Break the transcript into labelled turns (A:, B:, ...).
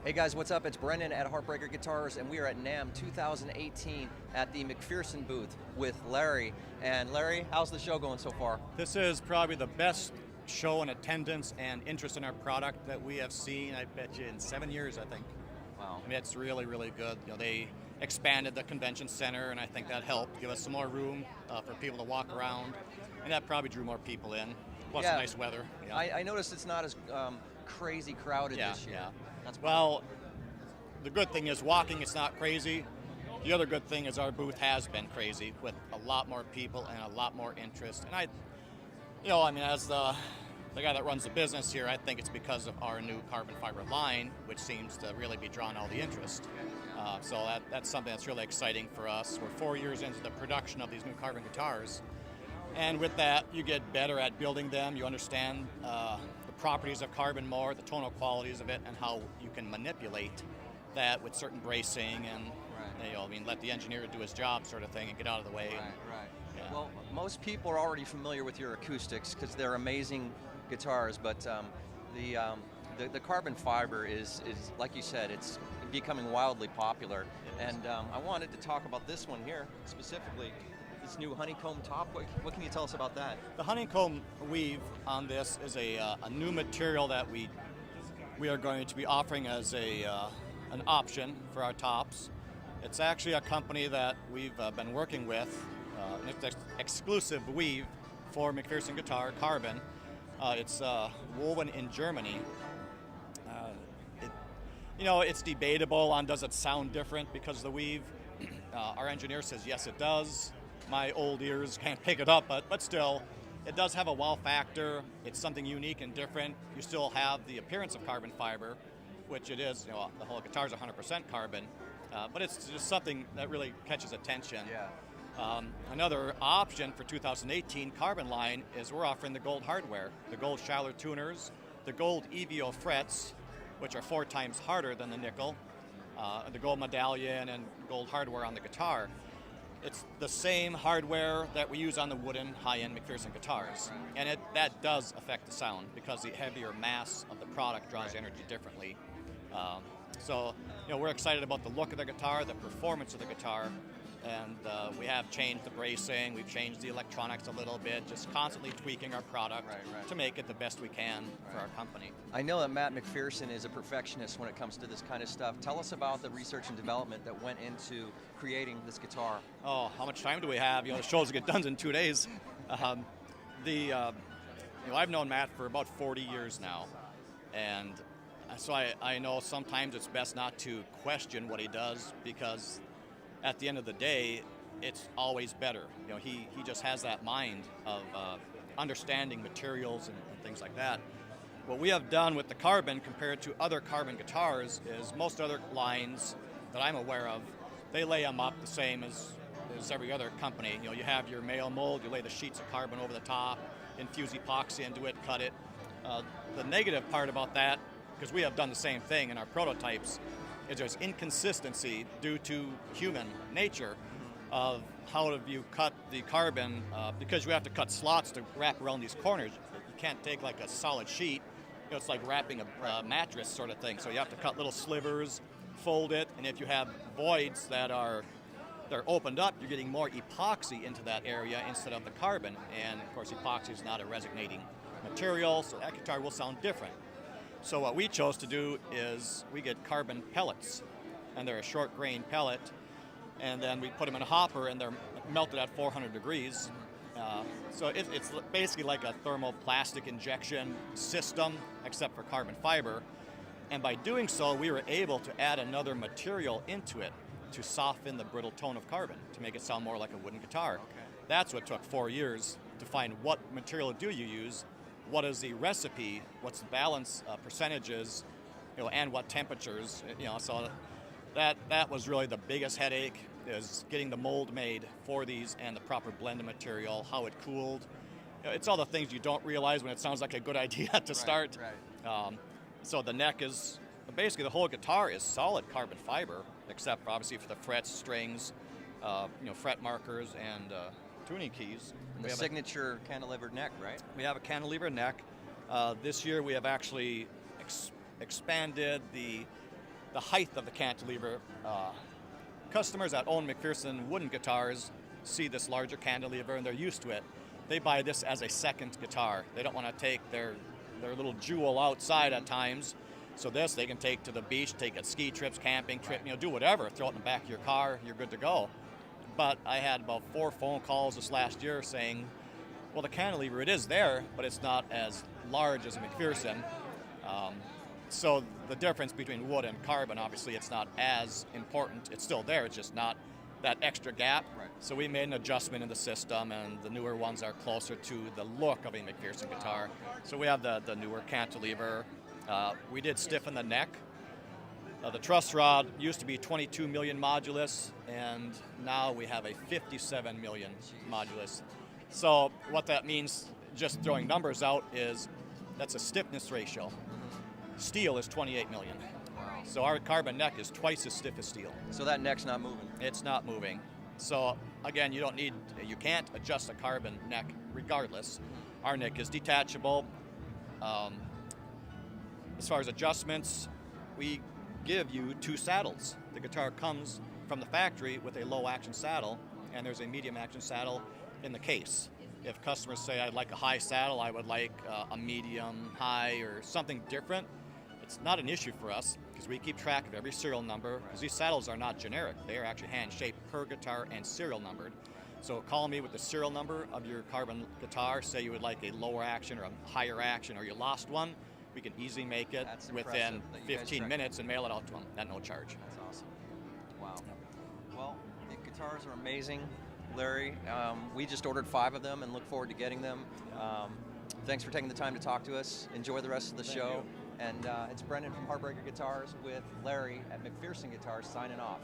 A: Hey guys, what's up? It's Brendan at Heartbreaker Guitars, and we are at NAMM 2018 at the McPherson booth with Larry. And Larry, how's the show going so far?
B: This is probably the best show in attendance and interest in our product that we have seen, I bet you, in 7 years, I think.
A: Wow.
B: I mean, it's really, really good. You know, they expanded the convention center, and I think that helped give us some more room for people to walk around, and that probably drew more people in, plus
A: Yeah.
B: nice weather. Yeah.
A: I noticed it's not as crazy crowded this year.
B: Yeah.
A: That's
B: Well, the good thing is walking, it's not crazy. The other good thing is our booth has been crazy with a lot more people and a lot more interest. And as the guy that runs the business here, I think it's because of our new carbon fiber line, which seems to really be drawing all the interest. So that's something that's really exciting for us. We're 4 years into the production of these new carbon guitars. And with that, you get better at building them. You understand the properties of carbon more, the tonal qualities of it, and how you can manipulate that with certain bracing and let the engineer do his job sort of thing and get out of the way.
A: Right.
B: Yeah.
A: Well, most people are already familiar with your acoustics because they're amazing guitars, but the carbon fiber is, like you said, it's becoming wildly popular. And I wanted to talk about this one here specifically. This new honeycomb top. What can you tell us about that?
B: The Honeycomb Weave on this is a new material that we are going to be offering as an option for our tops. It's actually a company that we've been working with. It's an exclusive weave for McPherson Guitar Carbon. It's woven in Germany. It's debatable on does it sound different because of the weave. Our engineer says yes, it does. My old ears can't pick it up, but still, it does have a wow factor. It's something unique and different. You still have the appearance of carbon fiber, which it is. The whole guitar is 100% carbon, but it's just something that really catches attention.
A: Yeah.
B: Another option for 2018 carbon line is we're offering the gold hardware, the gold Schaller tuners, the gold EVO frets, which are 4 times harder than the nickel, the gold medallion and gold hardware on the guitar. It's the same hardware that we use on the wooden high-end McPherson guitars, and that does affect the sound because the heavier mass of the product draws energy differently. So we're excited about the look of the guitar, the performance of the guitar, and we have changed the bracing, we've changed the electronics a little bit, just constantly tweaking our product to make it the best we can for our company.
A: I know that Matt McPherson is a perfectionist when it comes to this kind of stuff. Tell us about the research and development that went into creating this guitar.
B: Oh, how much time do we have? The shows get done in 2 days. I've known Matt for about 40 years now, and so I know sometimes it's best not to question what he does because at the end of the day, it's always better. He just has that mind of understanding materials and things like that. What we have done with the carbon compared to other carbon guitars is most other lines that I'm aware of, they lay them up the same as every other company. You have your male mold, you lay the sheets of carbon over the top, infuse epoxy into it, cut it. The negative part about that, because we have done the same thing in our prototypes, is there's inconsistency due to human nature of how do you cut the carbon because you have to cut slots to wrap around these corners. You can't take like a solid sheet. It's like wrapping a mattress sort of thing. So you have to cut little slivers, fold it, and if you have voids they're opened up, you're getting more epoxy into that area instead of the carbon. And of course, epoxy is not a resonating material, so that guitar will sound different. So what we chose to do is we get carbon pellets, and they're a short grain pellet, and then we put them in a hopper and they're melted at 400 degrees. So it's basically like a thermoplastic injection system, except for carbon fiber. And by doing so, we were able to add another material into it to soften the brittle tone of carbon, to make it sound more like a wooden guitar.
A: Okay. That's
B: what took 4 years to find what material do you use, what is the recipe, what's the balance percentages, and what temperatures, so that was really the biggest headache, is getting the mold made for these and the proper blend of material, how it cooled. It's all the things you don't realize when it sounds like a good idea to start.
A: Right.
B: So the neck is, basically the whole guitar is solid carbon fiber, except obviously for the frets, strings, fret markers, and tuning keys.
A: And the signature cantilevered neck, right?
B: We have a cantilevered neck. This year we have actually expanded the the height of the cantilever. Customers that own McPherson wooden guitars see this larger cantilever and they're used to it. They buy this as a second guitar. They don't want to take their little jewel outside at times. So this they can take to the beach, take it ski trips, camping trip, do whatever. Throw it in the back of your car, you're good to go. But I had about 4 phone calls this last year saying, well, the cantilever, it is there, but it's not as large as a McPherson. So the difference between wood and carbon, obviously, it's not as important. It's still there, it's just not that extra gap.
A: Right.
B: So we made an adjustment in the system, and the newer ones are closer to the look of a McPherson guitar. So we have the newer cantilever. We did stiffen the neck. The truss rod used to be 22 million modulus, and now we have a 57 million modulus. So what that means, just throwing numbers out, is that's a stiffness ratio. Steel is 28 million.
A: Wow.
B: So our carbon neck is twice as stiff as steel.
A: So that neck's not moving.
B: It's not moving. So again, you can't adjust a carbon neck regardless. Our neck is detachable. As far as adjustments, we give you 2 saddles. The guitar comes from the factory with a low action saddle, and there's a medium action saddle in the case. If customers say, I'd like a high saddle, I would like a medium, high, or something different, it's not an issue for us because we keep track of every serial number, because these saddles are not generic. They are actually hand-shaped per guitar and serial numbered. So call me with the serial number of your carbon guitar, say you would like a lower action or a higher action, or you lost one, we can easily make it within 15 minutes and mail it out to them at no charge.
A: That's awesome. Wow. Well, the guitars are amazing, Larry. We just ordered 5 of them and look forward to getting them. Thanks for taking the time to talk to us. Enjoy the rest of the show. And it's Brendan from Heartbreaker Guitars with Larry at McPherson Guitars signing off.